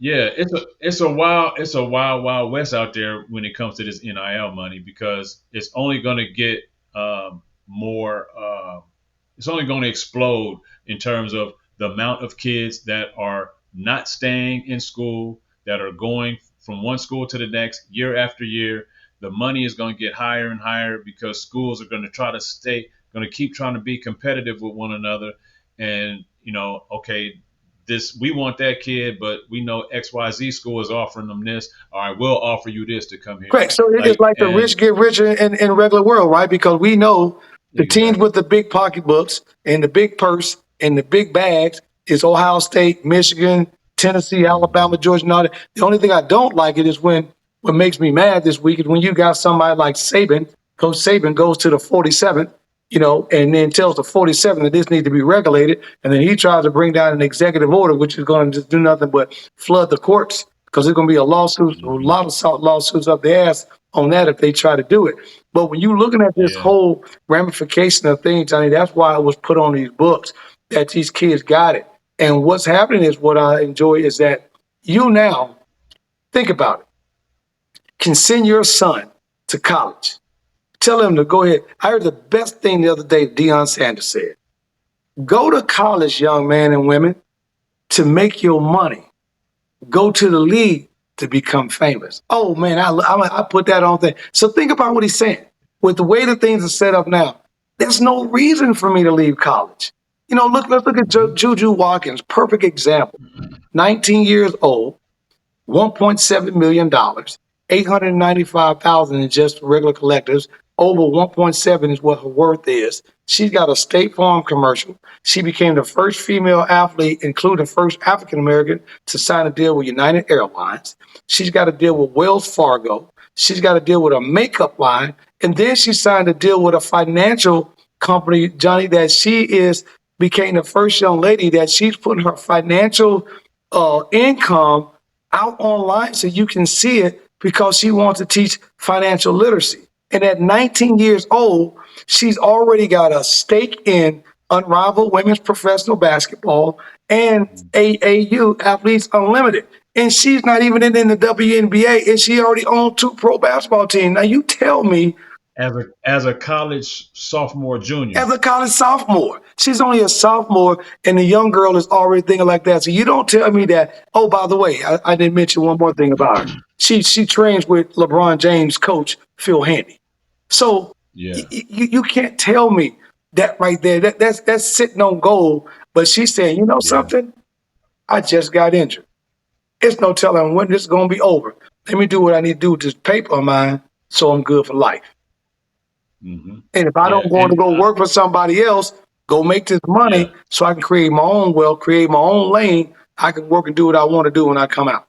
Yeah, it's a wild west out there when it comes to this NIL money because it's only going to get more. It's only going to explode in terms of the amount of kids that are not staying in school, that are going from one school to the next year after year. The money is going to get higher and higher because schools are going to try to going to keep trying to be competitive with one another. And, okay, this we want that kid, but we know XYZ school is offering them this. All right, we'll offer you this to come here. Correct. So it's Like, like the and rich get richer in regular world, right? Because we know the teams exactly. with the big pocketbooks and the big purse and the big bags is Ohio State, Michigan, Tennessee, Alabama, Hmm. Georgia, and all that. The only thing I don't like it is when what makes me mad this week is when you got somebody like Saban, Coach Saban goes to the 47th, and then tells the 47 that this needs to be regulated, and then he tries to bring down an executive order, which is going to just do nothing but flood the courts because there's going to be a Hmm. lot of lawsuits up the ass on that if they try to do it. But when you're looking at this Yeah. whole ramification of things, Johnny, that's why it was put on these books that these kids got it. And what's happening is what I enjoy is that you now think about it, can send your son to college. Tell him to go ahead. I heard the best thing the other day Deion Sanders said. Go to college, young men and women, to make your money. Go to the league to become famous. Oh man, I put that on thing. So think about what he's saying. With the way that things are set up now, there's no reason for me to leave college. Let's look at Hmm. Juju Watkins, perfect example. 19 years old, $1.7 million, 895,000 in just regular collectives. Over 1.7 is what her worth is. She's got a State Farm commercial. She became the first female athlete, including first African American, to sign a deal with United Airlines. She's got a deal with Wells Fargo. She's got a deal with a makeup line, and then she signed a deal with a financial company, Johnny, that she is became the first young lady that she's putting her financial income out online so you can see it because she wants to teach financial literacy. And at 19 years old, she's already got a stake in Unrivaled Women's Professional Basketball and AAU Athletes Unlimited. And she's not even in the WNBA, and she already owns two pro basketball teams. Now, you tell me As a college sophomore, as junior. a college sophomore. She's only a sophomore, and the young girl is already thinking like that. So you don't tell me that. Oh, by the way, I didn't mention one more thing about her. She trains with LeBron James coach Phil Handy. So Yeah. you can't tell me that right there. That's sitting on gold. But she's saying, you know Yeah. something? I just got injured. It's no telling when this is gonna be over. Let me do what I need to do with this paper of mine, so I'm good for life. Hmm. And if I Yeah. don't want to And go work for somebody else, go make this yeah. money so I can create my own wealth, create my own lane, I can work and do what I want to do when I come out.